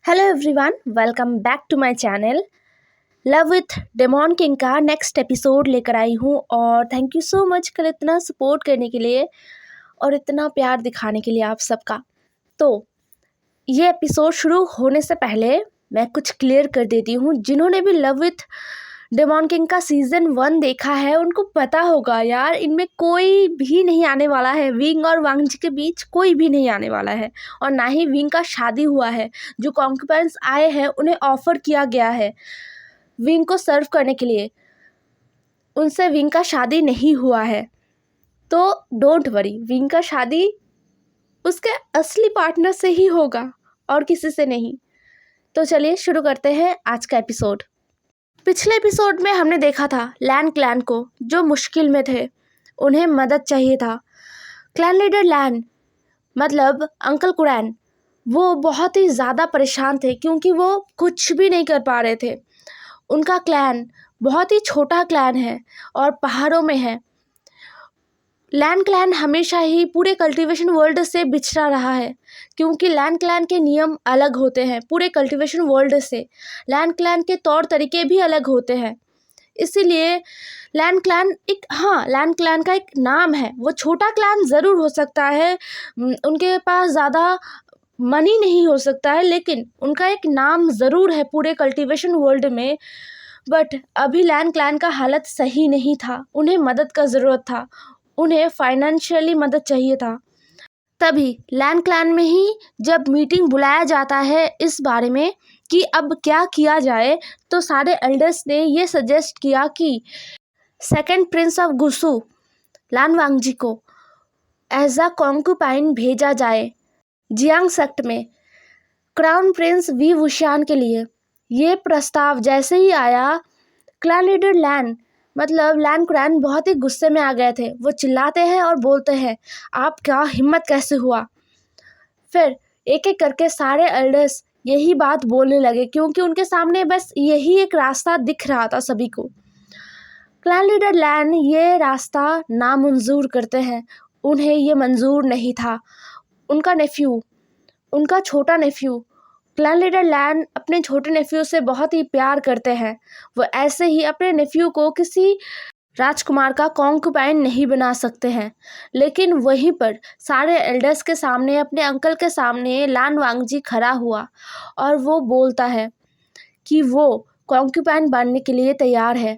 Hello everyone, welcome back to my channel. Love with demon king का next episode लेकर आई हूँ और थैंक यू सो मच कल इतना सपोर्ट करने के लिए और इतना प्यार दिखाने के लिए आप सबका। तो ये एपिसोड शुरू होने से पहले मैं कुछ क्लियर कर देती हूँ। जिन्होंने भी लव विथ डेमोन किंग का सीज़न 1 देखा है उनको पता होगा यार, इनमें कोई भी नहीं आने वाला है। विंग और वांगजी के बीच कोई भी नहीं आने वाला है और ना ही विंग का शादी हुआ है। जो कॉन्क्यूपेंस आए हैं उन्हें ऑफर किया गया है विंग को सर्व करने के लिए, उनसे विंग का शादी नहीं हुआ है। तो डोंट वरी, विंग का शादी उसके असली पार्टनर से ही होगा और किसी से नहीं। तो चलिए शुरू करते हैं आज का एपिसोड। पिछले एपिसोड में हमने देखा था लैन क्लैन को जो मुश्किल में थे, उन्हें मदद चाहिए था। क्लैन लीडर लैन मतलब अंकल कुरैन, वो बहुत ही ज़्यादा परेशान थे क्योंकि वो कुछ भी नहीं कर पा रहे थे। उनका क्लैन बहुत ही छोटा क्लैन है और पहाड़ों में है। लैन क्लैन हमेशा ही पूरे कल्टीवेशन वर्ल्ड से बिछड़ा रहा है क्योंकि लैन क्लैन के नियम अलग होते हैं पूरे कल्टीवेशन वर्ल्ड से। लैन क्लैन के तौर तरीके भी अलग होते हैं, इसीलिए लैन क्लैन का एक नाम है। वो छोटा क्लैन ज़रूर हो सकता है, उनके पास ज़्यादा मनी नहीं हो सकता है, लेकिन उनका एक नाम ज़रूर है पूरे कल्टीवेशन वर्ल्ड में। बट अभी लैन क्लैन का हालत सही नहीं था, उन्हें मदद का ज़रूरत था, उन्हें फाइनेंशियली मदद चाहिए था। तभी लैन क्लैन में ही जब मीटिंग बुलाया जाता है इस बारे में कि अब क्या किया जाए, तो सारे एल्डर्स ने ये सजेस्ट किया कि सेकंड प्रिंस ऑफ गुसु लैन वांगजी को एज अ कॉन्कुपाइन भेजा जाए जियांग सेक्ट में क्राउन प्रिंस वी वुशियान के लिए। ये प्रस्ताव जैसे ही आया, क्लैन लीडर लैन मतलब लैन कुरैन बहुत ही गुस्से में आ गए थे। वो चिल्लाते हैं और बोलते हैं, आपका हिम्मत कैसे हुआ। फिर एक एक करके सारे एल्डर्स यही बात बोलने लगे क्योंकि उनके सामने बस यही एक रास्ता दिख रहा था सभी को। क्लैन लीडर लैन ये रास्ता नामंजूर करते हैं, उन्हें ये मंजूर नहीं था। उनका छोटा नेफ्यू क्लैन लीडर लैन अपने छोटे नेफ्यू से बहुत ही प्यार करते हैं। वो ऐसे ही अपने नेफ्यू को किसी राजकुमार का कॉन्कुपाइन नहीं बना सकते हैं। लेकिन वहीं पर सारे एल्डर्स के सामने, अपने अंकल के सामने लैन वांगजी खड़ा हुआ और वो बोलता है कि वो कॉन्कुपाइन बनने के लिए तैयार है,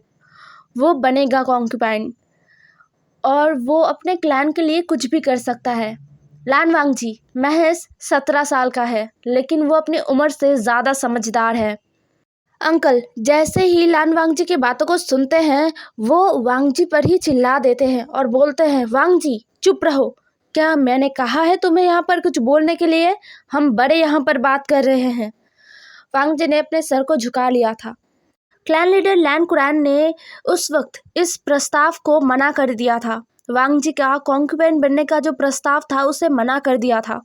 वो बनेगा कॉन्कुपाइन और वो अपने क्लैन के लिए कुछ भी कर सकता है। लैन वांगजी महज 17 साल का है, लेकिन वो अपनी उम्र से ज़्यादा समझदार है। अंकल जैसे ही लैन वांगजी की बातों को सुनते हैं, वो वांगजी पर ही चिल्ला देते हैं और बोलते हैं, वांगजी चुप रहो, क्या मैंने कहा है तुम्हें यहाँ पर कुछ बोलने के लिए? हम बड़े यहाँ पर बात कर रहे हैं। वांगजी ने अपने सर को झुका लिया था। क्लैन लीडर लैन कुरैन ने उस वक्त इस प्रस्ताव को मना कर दिया था। वांगजी का कॉन्कुपाइन बनने का जो प्रस्ताव था उसे मना कर दिया था,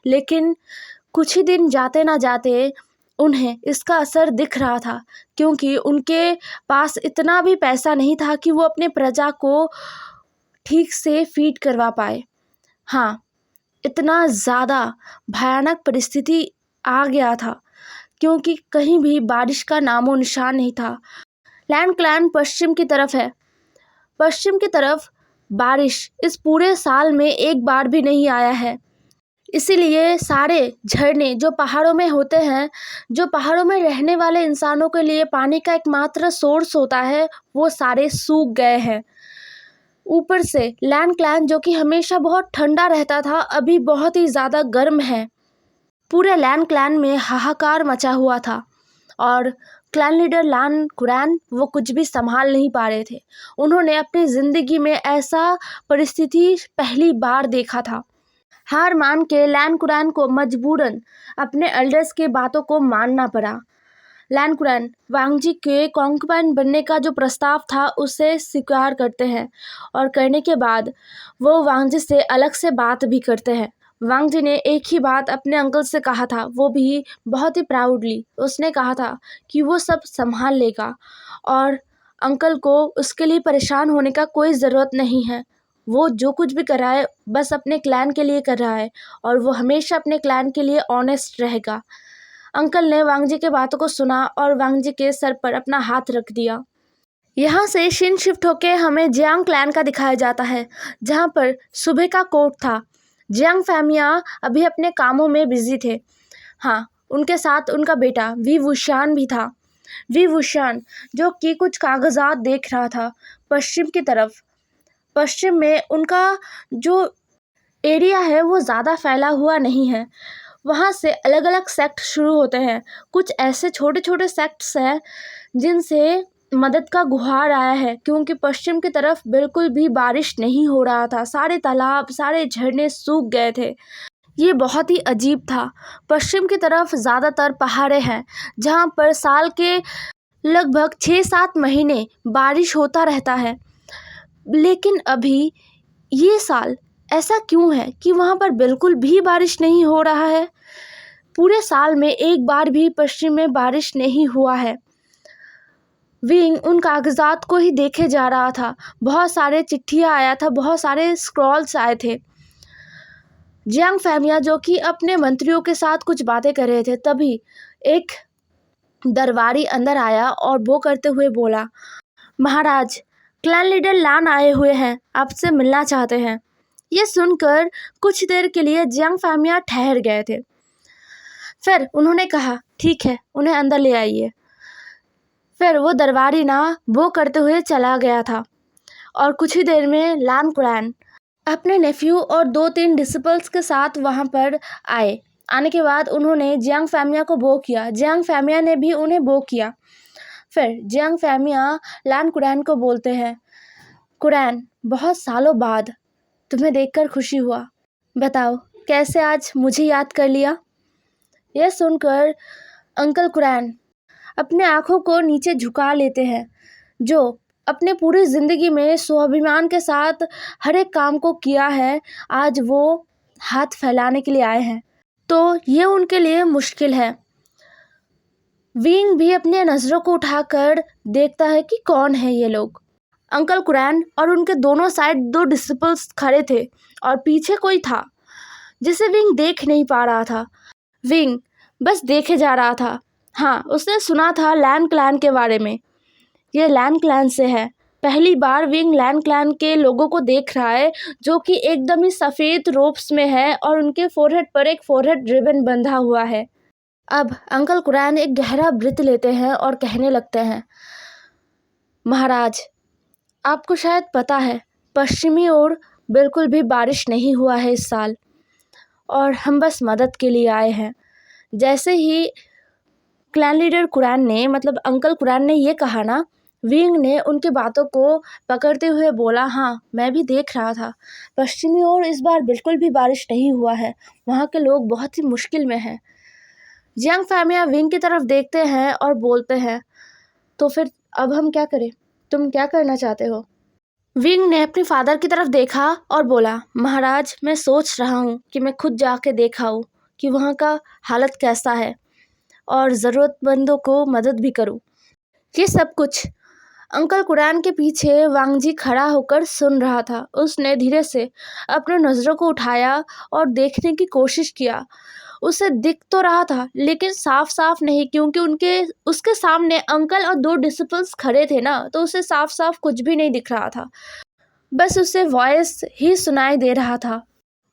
लेकिन कुछ ही दिन जाते ना जाते उन्हें इसका असर दिख रहा था क्योंकि उनके पास इतना भी पैसा नहीं था कि वो अपने प्रजा को ठीक से फीड करवा पाए। हाँ, इतना ज़्यादा भयानक परिस्थिति आ गया था क्योंकि कहीं भी बारिश का नामो निशान नहीं था। लैन क्लैन पश्चिम की तरफ है, पश्चिम की तरफ बारिश इस पूरे साल में एक बार भी नहीं आया है। इसीलिए सारे झरने जो पहाड़ों में होते हैं, जो पहाड़ों में रहने वाले इंसानों के लिए पानी का एकमात्र सोर्स होता है, वो सारे सूख गए हैं। ऊपर से लैन क्लैन जो कि हमेशा बहुत ठंडा रहता था, अभी बहुत ही ज़्यादा गर्म है। पूरे लैन क्लैन में हाहाकार मचा हुआ था और क्लैन लीडर लैन कुरैन वो कुछ भी संभाल नहीं पा रहे थे। उन्होंने अपनी ज़िंदगी में ऐसा परिस्थिति पहली बार देखा था। हार मान के लैन कुरैन को मजबूरन अपने एल्डर्स की बातों को मानना पड़ा। लैन कुरैन वांगजी के कॉन्कुपाइन बनने का जो प्रस्ताव था उसे स्वीकार करते हैं और करने के बाद वो वांगजी से अलग से बात भी करते हैं। वांगजी ने एक ही बात अपने अंकल से कहा था, वो भी बहुत ही प्राउडली। उसने कहा था कि वो सब संभाल लेगा और अंकल को उसके लिए परेशान होने का कोई ज़रूरत नहीं है। वो जो कुछ भी कर रहा है बस अपने क्लैन के लिए कर रहा है और वो हमेशा अपने क्लैन के लिए ऑनेस्ट रहेगा। अंकल ने वांगजी के बातों को सुना और वांगजी के सर पर अपना हाथ रख दिया। यहाँ से सीन शिफ्ट होके हमें जियांग क्लैन का दिखाया जाता है, जहाँ पर सुबह का कोर्ट था। जियांग फैमिया अभी अपने कामों में बिजी थे। हाँ, उनके साथ उनका बेटा वी वुशान भी था। वी वुशान जो कि कुछ कागजात देख रहा था पश्चिम की तरफ। पश्चिम में उनका जो एरिया है वो ज़्यादा फैला हुआ नहीं है। वहाँ से अलग अलग सेक्ट शुरू होते हैं। कुछ ऐसे छोटे छोटे सेक्ट्स हैं जिनसे मदद का गुहार आया है, क्योंकि पश्चिम की तरफ बिल्कुल भी बारिश नहीं हो रहा था। सारे तालाब, सारे झरने सूख गए थे। ये बहुत ही अजीब था। पश्चिम की तरफ ज़्यादातर पहाड़े हैं, जहाँ पर साल के लगभग 6-7 महीने बारिश होता रहता है। लेकिन अभी ये साल ऐसा क्यों है कि वहाँ पर बिल्कुल भी बारिश नहीं हो रहा है। पूरे साल में एक बार भी पश्चिम में बारिश नहीं हुआ है। विंग उन कागजात को ही देखे जा रहा था। बहुत सारे चिट्ठियाँ आया था, बहुत सारे स्क्रॉल्स आए थे। जियांग फैमिया जो कि अपने मंत्रियों के साथ कुछ बातें कर रहे थे, तभी एक दरबारी अंदर आया और वो करते हुए बोला, महाराज, क्लैन लीडर लान आए हुए हैं, आपसे मिलना चाहते हैं। ये सुनकर कुछ देर के लिए जियांग फैमिया ठहर गए थे। फिर उन्होंने कहा, ठीक है, उन्हें अंदर ले आइए। फिर वो दरबारी वो करते हुए चला गया था और कुछ ही देर में लान कुरैन अपने नेफ्यू और 2-3 डिसिपल्स के साथ वहाँ पर आए। आने के बाद उन्होंने जियांग फैमिया को बो किया। जियांग फैमिया ने भी उन्हें बो किया। फिर जियांग फैमिया लान कुरैन को बोलते हैं, कुरैन, बहुत सालों बाद तुम्हें देखकर खुशी हुआ। बताओ, कैसे आज मुझे याद कर लिया? यह सुनकर अंकल कुरैन अपने आँखों को नीचे झुका लेते हैं, जो अपने पूरी ज़िंदगी में स्वाभिमान के साथ हर एक काम को किया है, आज वो हाथ फैलाने के लिए आए हैं। तो ये उनके लिए मुश्किल है। विंग भी अपने नज़रों को उठाकर देखता है कि कौन है ये लोग। अंकल कुरैन और उनके दोनों साइड 2 डिसिपल्स खड़े थे और पीछे कोई था जिसे विंग देख नहीं पा रहा था। विंग बस देखे जा रहा था। हाँ, उसने सुना था लैन क्लैन के बारे में। ये लैन क्लैन से है। पहली बार विंग लैन क्लैन के लोगों को देख रहा है, जो कि एकदम ही सफ़ेद रोब्स में है और उनके फोरहेड पर एक फोरहेड रिबन बंधा हुआ है। अब अंकल कुरैन एक गहरा ब्रीथ लेते हैं और कहने लगते हैं, महाराज, आपको शायद पता है, पश्चिमी ओर बिल्कुल भी बारिश नहीं हुआ है इस साल, और हम बस मदद के लिए आए हैं। जैसे ही क्लैन लीडर कुरैन ने, मतलब अंकल कुरैन ने ये कहा विंग ने उनकी बातों को पकड़ते हुए बोला, हाँ, मैं भी देख रहा था, पश्चिमी ओर इस बार बिल्कुल भी बारिश नहीं हुआ है। वहाँ के लोग बहुत ही मुश्किल में हैं। जियांग फैमिया विंग की तरफ देखते हैं और बोलते हैं, तो फिर अब हम क्या करें? तुम क्या करना चाहते हो? विंग ने अपने फादर की तरफ देखा और बोला, महाराज, मैं सोच रहा हूँ कि मैं खुद जाके देखाऊँ कि वहाँ का हालत कैसा है और ज़रूरतमंदों को मदद भी करूँ। ये सब कुछ अंकल कुरैन के पीछे वांगजी खड़ा होकर सुन रहा था। उसने धीरे से अपने नज़रों को उठाया और देखने की कोशिश किया। उसे दिख तो रहा था, लेकिन साफ साफ नहीं, क्योंकि उसके सामने अंकल और 2 डिसिपल्स खड़े थे तो उसे साफ साफ कुछ भी नहीं दिख रहा था। बस उसे वॉइस ही सुनाई दे रहा था।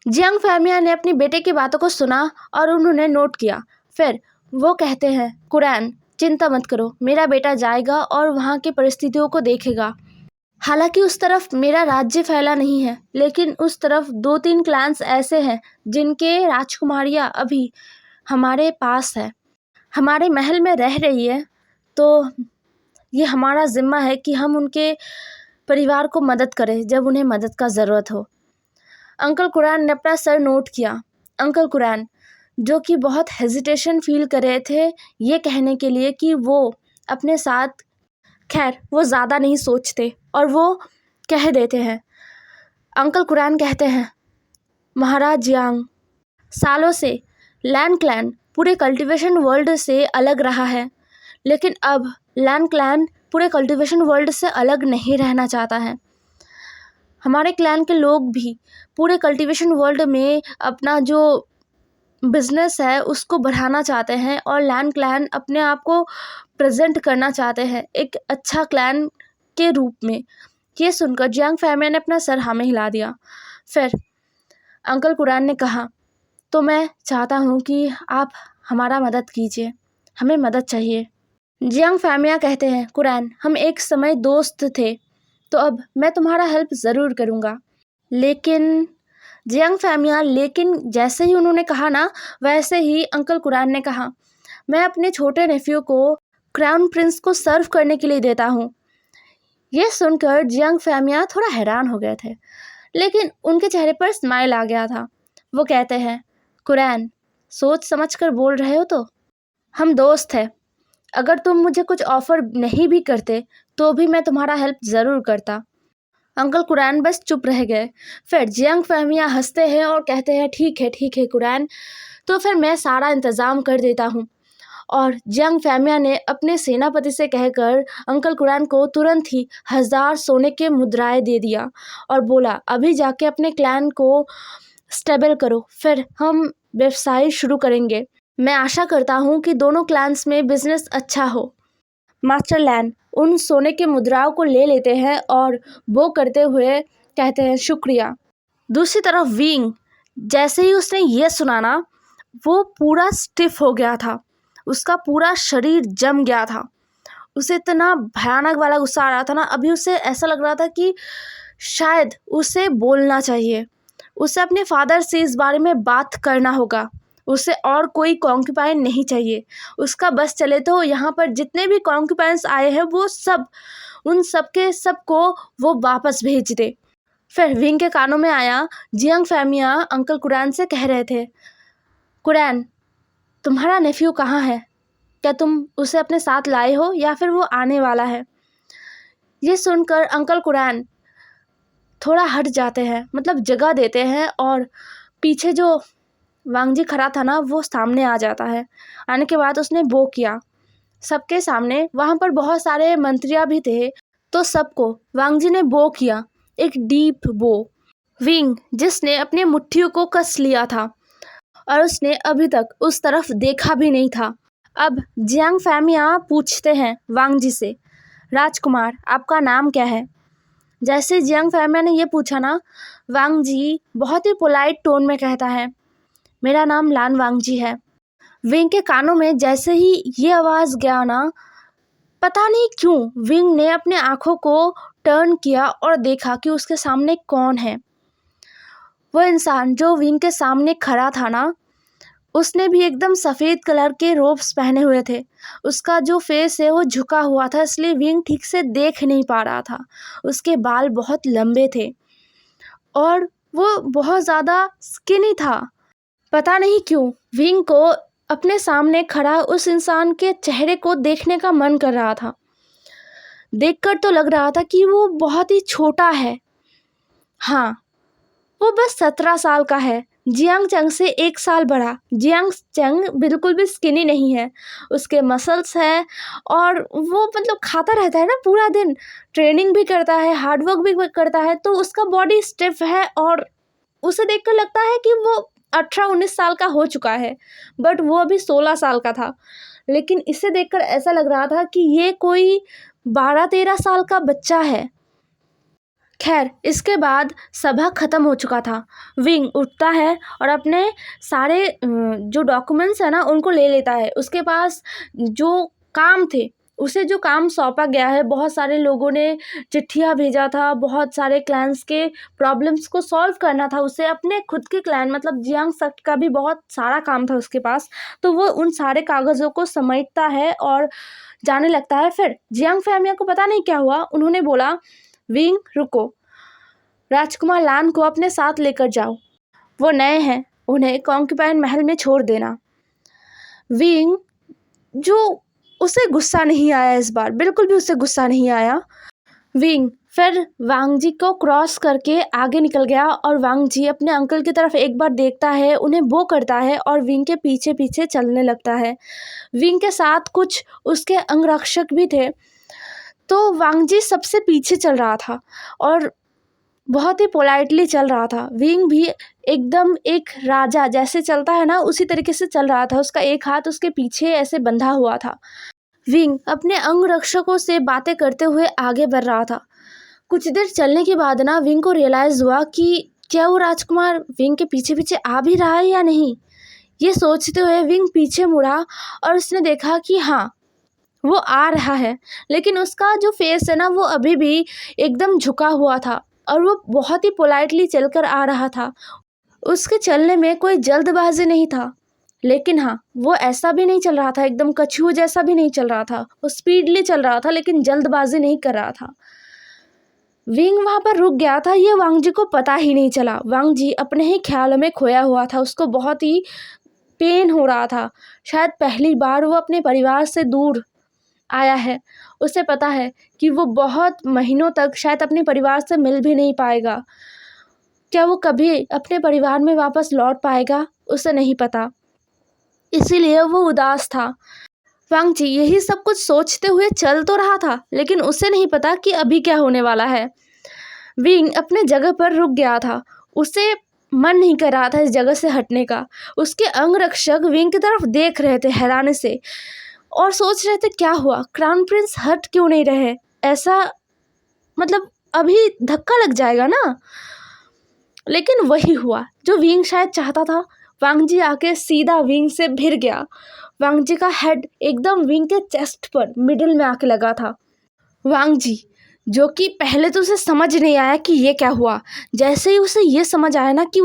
जियांग फैमिया ने अपनी बेटे की बातों को सुना और उन्होंने नोट किया। फिर वो कहते हैं, कुरैन, चिंता मत करो, मेरा बेटा जाएगा और वहाँ की परिस्थितियों को देखेगा। हालांकि उस तरफ मेरा राज्य फैला नहीं है, लेकिन उस तरफ 2-3 क्लैंस ऐसे हैं जिनके राजकुमारियाँ अभी हमारे पास है, हमारे महल में रह रही है। तो ये हमारा ज़िम्मा है कि हम उनके परिवार को मदद करें जब उन्हें मदद का ज़रूरत हो। अंकल कुरैन ने अपना सर नोट किया। अंकल कुरैन, जो कि बहुत हेजिटेशन फील कर रहे थे ये कहने के लिए कि वो अपने साथ, खैर वो ज़्यादा नहीं सोचते और वो कह देते हैं। अंकल कुरैन कहते हैं, महाराज जियांग, सालों से लैन क्लैन पूरे कल्टीवेशन वर्ल्ड से अलग रहा है, लेकिन अब लैन क्लैन पूरे कल्टीवेशन वर्ल्ड से अलग नहीं रहना चाहता है। हमारे क्लैन के लोग भी पूरे कल्टीवेशन वर्ल्ड में अपना जो बिजनेस है उसको बढ़ाना चाहते हैं और लैन क्लैन अपने आप को प्रेजेंट करना चाहते हैं एक अच्छा क्लैन के रूप में। ये सुनकर जियांग फैमिली ने अपना सर हाँ में हिला दिया। फिर अंकल कुरान ने कहा, तो मैं चाहता हूँ कि आप हमारा मदद कीजिए, हमें मदद चाहिए। जियांग फैमिया कहते हैं, कुरान हम एक समय दोस्त थे, तो अब मैं तुम्हारा हेल्प ज़रूर करूँगा। लेकिन जियांग फैमिया लेकिन जैसे ही उन्होंने कहा ना, वैसे ही अंकल कुरान ने कहा, मैं अपने छोटे नेफ्यू को क्राउन प्रिंस को सर्व करने के लिए देता हूँ। ये सुनकर जियांग फैमिया थोड़ा हैरान हो गए थे, लेकिन उनके चेहरे पर स्माइल आ गया था। वो कहते हैं, कुरान सोच समझ कर बोल रहे हो तो? हम दोस्त हैं, अगर तुम मुझे कुछ ऑफ़र नहीं भी करते तो भी मैं तुम्हारा हेल्प ज़रूर करता। अंकल कुरान बस चुप रह गए। फिर जियांग फैमिया हंसते हैं और कहते हैं, ठीक है कुरान, तो फिर मैं सारा इंतज़ाम कर देता हूँ। और जियांग फैमिया ने अपने सेनापति से कहकर अंकल कुरान को तुरंत ही 1000 सोने के मुद्राएं दे दिया और बोला, अभी जाके अपने क्लैन को स्टेबल करो, फिर हम व्यवसाय शुरू करेंगे। मैं आशा करता हूँ कि दोनों क्लैन्स में बिजनेस अच्छा हो। मास्टर लैन उन सोने के मुद्राओं को ले लेते हैं और वो करते हुए कहते हैं, शुक्रिया। दूसरी तरफ विंग, जैसे ही उसने ये सुना ना, वो पूरा स्टिफ हो गया था, उसका पूरा शरीर जम गया था। उसे इतना भयानक वाला गुस्सा आ रहा था ना, अभी उसे ऐसा लग रहा था कि शायद उसे बोलना चाहिए, उसे अपने फादर से इस बारे में बात करना होगा। उसे और कोई कॉन्क्यूपाइन नहीं चाहिए। उसका बस चले तो यहाँ पर जितने भी कॉन्क्यूपाइंस आए हैं वो सब, उन सब के सब को वो वापस भेज दे। फिर विंग के कानों में आया, जियांग फैमिया अंकल कुरान से कह रहे थे, कुरान तुम्हारा नेफ्यू कहाँ है? क्या तुम उसे अपने साथ लाए हो या फिर वो आने वाला है? ये सुनकर अंकल कुरान थोड़ा हट जाते हैं, मतलब जगह देते हैं, और पीछे जो वांगजी खड़ा था ना, वो सामने आ जाता है। आने के बाद उसने बो किया सबके सामने। वहाँ पर बहुत सारे मंत्रियाँ भी थे, तो सबको वांगजी ने बो किया, एक डीप बो। विंग, जिसने अपनी मुट्ठियों को कस लिया था और उसने अभी तक उस तरफ देखा भी नहीं था। अब जियांग फैमिया पूछते हैं वांगजी से, राजकुमार आपका नाम क्या है? जैसे जियांग फैमिया ने ये पूछा ना, वांगजी बहुत ही पोलाइट टोन में कहता है, मेरा नाम लान वांगजी है। विंग के कानों में जैसे ही ये आवाज़ गया ना, पता नहीं क्यों विंग ने अपने आँखों को टर्न किया और देखा कि उसके सामने कौन है। वो इंसान जो विंग के सामने खड़ा था ना, उसने भी एकदम सफ़ेद कलर के रोब्स पहने हुए थे। उसका जो फेस है वो झुका हुआ था, इसलिए विंग ठीक से देख नहीं पा रहा था। उसके बाल बहुत लंबे थे और वो बहुत ज़्यादा स्किनी था। पता नहीं क्यों विंग को अपने सामने खड़ा उस इंसान के चेहरे को देखने का मन कर रहा था। देखकर तो लग रहा था कि वो बहुत ही छोटा है। हाँ, वो बस 17 साल का है, जियांग चंग से 1 साल बड़ा। जियांग चंग बिल्कुल भी स्किनी नहीं है, उसके मसल्स हैं और वो मतलब खाता रहता है ना पूरा दिन, ट्रेनिंग भी करता है, हार्डवर्क भी करता है, तो उसका बॉडी स्टिफ है और उसे देखकर लगता है कि वो 18-19 साल का हो चुका है, बट वो अभी 16 साल का था। लेकिन इसे देखकर ऐसा लग रहा था कि ये कोई 12-13 साल का बच्चा है। खैर, इसके बाद सभा ख़त्म हो चुका था। विंग उठता है और अपने सारे जो डॉक्यूमेंट्स हैं ना, उनको ले लेता है। उसके पास जो काम थे, उसे जो काम सौंपा गया है, बहुत सारे लोगों ने चिट्ठियाँ भेजा था, बहुत सारे क्लैन्स के प्रॉब्लम्स को सॉल्व करना था उसे। अपने खुद के क्लैन मतलब जियांग सख्त का भी बहुत सारा काम था उसके पास, तो वो उन सारे कागज़ों को समेटता है और जाने लगता है। फिर जियांग फैमिया को पता नहीं क्या हुआ, उन्होंने बोला, विंग रुको, राजकुमार लान को अपने साथ लेकर जाओ, वो नए हैं, उन्हें कॉन्क्यूपाइन महल में छोड़ देना। विंग, जो उसे गुस्सा नहीं आया इस बार, बिल्कुल भी उसे गुस्सा नहीं आया। विंग फिर वांगजी को क्रॉस करके आगे निकल गया और वांगजी अपने अंकल की तरफ एक बार देखता है, उन्हें बो करता है और विंग के पीछे पीछे चलने लगता है। विंग के साथ कुछ उसके अंगरक्षक भी थे, तो वांगजी सबसे पीछे चल रहा था और बहुत ही पोलाइटली चल रहा था। विंग भी एकदम एक राजा जैसे चलता है ना, उसी तरीके से चल रहा था। उसका एक हाथ उसके पीछे ऐसे बंधा हुआ था। विंग अपने अंगरक्षकों से बातें करते हुए आगे बढ़ रहा था। कुछ देर चलने के बाद ना विंग को रियलाइज़ हुआ कि क्या वो राजकुमार विंग के पीछे पीछे आ भी रहा है या नहीं। ये सोचते हुए विंग पीछे मुड़ा और उसने देखा कि हाँ, वो आ रहा है, लेकिन उसका जो फेस है ना वो अभी भी एकदम झुका हुआ था और वो बहुत ही पोलाइटली चलकर आ रहा था। उसके चलने में कोई जल्दबाजी नहीं था, लेकिन हाँ, वो ऐसा भी नहीं चल रहा था, एकदम कछुआ जैसा भी नहीं चल रहा था। वो स्पीडली चल रहा था, लेकिन जल्दबाजी नहीं कर रहा था। विंग वहाँ पर रुक गया था, ये वांग जी को पता ही नहीं चला। वांग जी अपने ही ख्यालों में खोया हुआ था। उसको बहुत ही पेन हो रहा था। शायद पहली बार वो अपने परिवार से दूर आया है। उसे पता है कि वो बहुत महीनों तक शायद अपने परिवार से मिल भी नहीं पाएगा। क्या वो कभी अपने परिवार में वापस लौट पाएगा, उसे नहीं पता। इसीलिए वो उदास था। वांग जी यही सब कुछ सोचते हुए चल तो रहा था, लेकिन उसे नहीं पता कि अभी क्या होने वाला है। विंग अपने जगह पर रुक गया था। उसे मन नहीं कर रहा था इस जगह से हटने का। उसके अंगरक्षक विंग की तरफ देख रहे थे हैरानी से और सोच रहे थे क्या हुआ, क्राउन प्रिंस हट क्यों नहीं रहे। ऐसा मतलब अभी धक्का लग जाएगा ना। लेकिन वही हुआ जो विंग शायद चाहता था। वांग जी आके सीधा विंग से भिड़ गया। वांग जी का हेड एकदम विंग के चेस्ट पर मिडिल में आके लगा था। वांग जी, जो कि पहले तो उसे समझ नहीं आया कि ये क्या हुआ। जैसे ही उसे ये समझ आया ना कि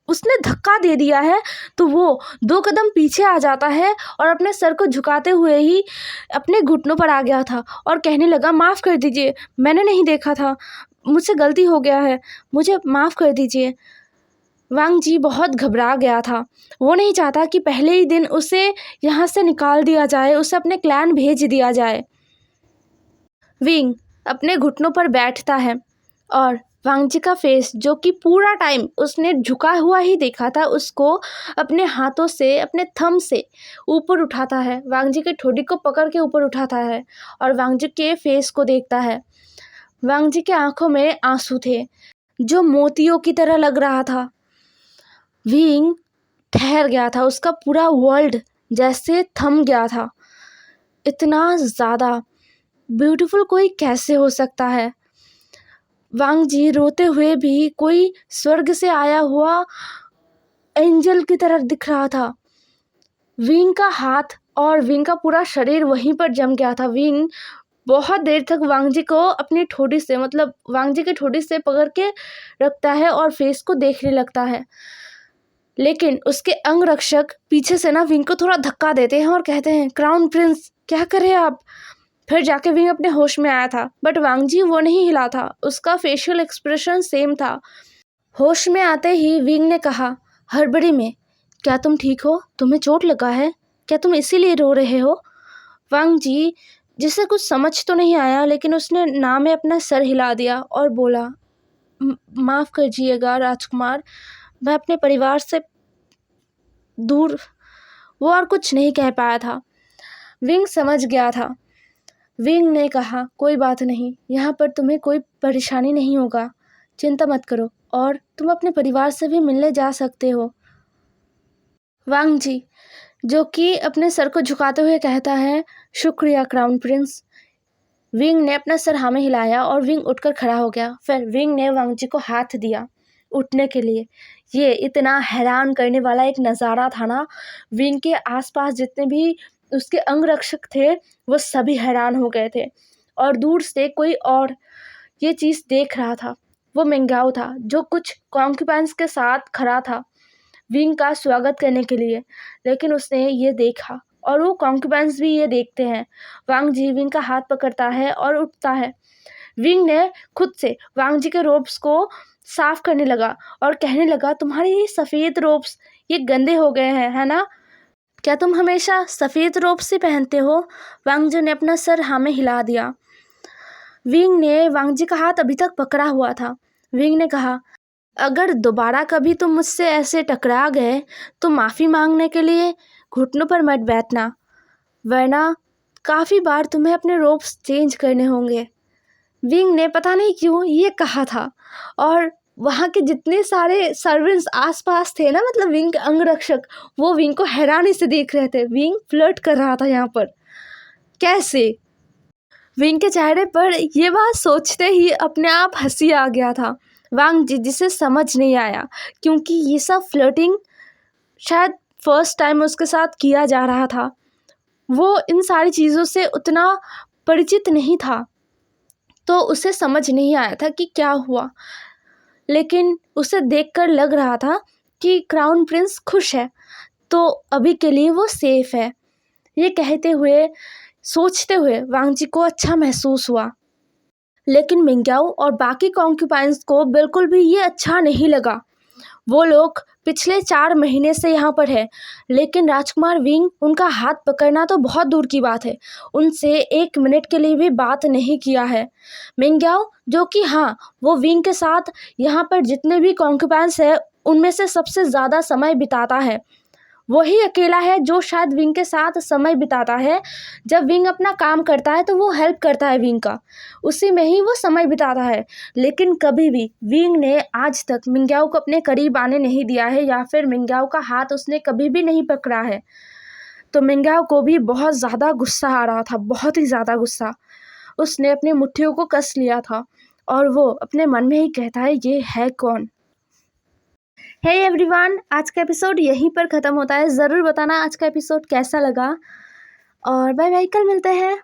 उसने धक्का दे दिया है, तो वो 2 कदम पीछे आ जाता है और अपने सर को झुकाते हुए ही अपने घुटनों पर आ गया था और कहने लगा, माफ़ कर दीजिए, मैंने नहीं देखा था, मुझसे गलती हो गया है, मुझे माफ़ कर दीजिए। वांग जी बहुत घबरा गया था। वो नहीं चाहता कि पहले ही दिन उसे यहाँ से निकाल दिया जाए, उसे अपने क्लैन भेज दिया जाए। विंग अपने घुटनों पर बैठता है और वांग जी का फेस, जो कि पूरा टाइम उसने झुका हुआ ही देखा था, उसको अपने हाथों से, अपने थंब से ऊपर उठाता है। वांग जी के ठोड़ी को पकड़ के ऊपर उठाता है और वांग जी के फेस को देखता है। वांग जी के आंखों में आंसू थे, जो मोतियों की तरह लग रहा था। विंग ठहर गया था। उसका पूरा वर्ल्ड जैसे थम गया था। इतना ज़्यादा ब्यूटीफुल कोई कैसे हो सकता है। वांग जी रोते हुए भी कोई स्वर्ग से आया हुआ एंजल की तरह दिख रहा था। विंग का हाथ और विंग का पूरा शरीर वहीं पर जम गया था। विंग बहुत देर तक वांग जी को अपनी ठोड़ी से, मतलब वांग जी के ठोड़ी से पकड़ के रखता है और फेस को देखने लगता है। लेकिन उसके अंगरक्षक पीछे से ना विंग को थोड़ा धक्का देते हैं और कहते हैं, क्राउन प्रिंस क्या कर रहे हैं आप। फिर जाके विंग अपने होश में आया था, बट वांग जी वो नहीं हिला था। उसका फेशियल एक्सप्रेशन सेम था। होश में आते ही विंग ने कहा हड़बड़ी में, क्या तुम ठीक हो, तुम्हें चोट लगा है, क्या तुम इसीलिए रो रहे हो। वांग जी, जिसे कुछ समझ तो नहीं आया, लेकिन उसने ना में अपना सर हिला दिया और बोला, माफ़ कीजिएगा राजकुमार, मैं अपने परिवार से दूर। वो और कुछ नहीं कह पाया था। विंग समझ गया था। विंग ने कहा, कोई बात नहीं, यहाँ पर तुम्हें कोई परेशानी नहीं होगा, चिंता मत करो, और तुम अपने परिवार से भी मिलने जा सकते हो। वांग जी, जो कि अपने सर को झुकाते हुए कहता है, शुक्रिया क्राउन प्रिंस। विंग ने अपना सर हाँ में हिलाया और विंग उठकर खड़ा हो गया। फिर विंग ने वांग जी को हाथ दिया उठने के लिए। ये इतना हैरान करने वाला एक नज़ारा था ना। विंग के आसपास जितने भी उसके अंगरक्षक थे, वो सभी हैरान हो गए थे। और दूर से कोई और ये चीज़ देख रहा था। वो मिंगाओ था, जो कुछ कॉन्क्यूपाइंस के साथ खड़ा था विंग का स्वागत करने के लिए। लेकिन उसने ये देखा और वो कॉन्क्यूपाइंस भी ये देखते हैं। वांग जी विंग का हाथ पकड़ता है और उठता है। विंग ने खुद से वांग जी के रोब्स को साफ करने लगा और कहने लगा, तुम्हारे ये सफ़ेद रोब्स ये गंदे हो गए हैं, है ना। क्या तुम हमेशा सफ़ेद रोब्स ही पहनते हो। वांग जी ने अपना सर हाँ में हिला दिया। विंग ने वांग जी का हाथ अभी तक पकड़ा हुआ था। विंग ने कहा, अगर दोबारा कभी तुम मुझसे ऐसे टकरा गए तो माफ़ी मांगने के लिए घुटनों पर मत बैठना, वरना काफ़ी बार तुम्हें अपने रोब्स चेंज करने होंगे। विंग ने पता नहीं क्यों ये कहा था। और वहाँ के जितने सारे सर्वेंट्स आसपास थे ना, मतलब विंग के अंगरक्षक, वो विंग को हैरानी से देख रहे थे। विंग फ्लर्ट कर रहा था यहाँ पर, कैसे? विंग के चेहरे पर ये बात सोचते ही अपने आप हंसी आ गया था। वांग जी जिसे समझ नहीं आया, क्योंकि ये सब फ्लर्टिंग शायद फर्स्ट टाइम उसके साथ किया जा रहा था। वो इन सारी चीज़ों से उतना परिचित नहीं था, तो उसे समझ नहीं आया था कि क्या हुआ। लेकिन उसे देखकर लग रहा था कि क्राउन प्रिंस खुश है, तो अभी के लिए वो सेफ है। ये कहते हुए, सोचते हुए वांग जी को अच्छा महसूस हुआ। लेकिन मिंग्याओ और बाकी कॉन्क्यूपाइंस को बिल्कुल भी ये अच्छा नहीं लगा। वो लोग पिछले 4 महीने से यहाँ पर है, लेकिन राजकुमार विंग उनका हाथ पकड़ना तो बहुत दूर की बात है, उनसे 1 मिनट के लिए भी बात नहीं किया है। मिंग्याओ, जो कि हाँ, वो विंग के साथ यहाँ पर जितने भी कॉन्क्यूपाइंस है उनमें से सबसे ज़्यादा समय बिताता है। वही अकेला है जो शायद विंग के साथ समय बिताता है। जब विंग अपना काम करता है तो वो हेल्प करता है विंग का, उसी में ही वो समय बिताता है। लेकिन कभी भी विंग ने आज तक मिंग्याओ को अपने करीब आने नहीं दिया है, या फिर मिंग्याओ का हाथ उसने कभी भी नहीं पकड़ा है। तो मिंग्याओ को भी बहुत ज़्यादा गुस्सा आ रहा था, बहुत ही ज़्यादा गुस्सा। उसने अपनी मुट्ठियों को कस लिया था और वो अपने मन में ही कहता है, ये है कौन? हे एवरीवन, आज का एपिसोड यहीं पर ख़त्म होता है। ज़रूर बताना आज का एपिसोड कैसा लगा, और बाय बाय, कल मिलते हैं।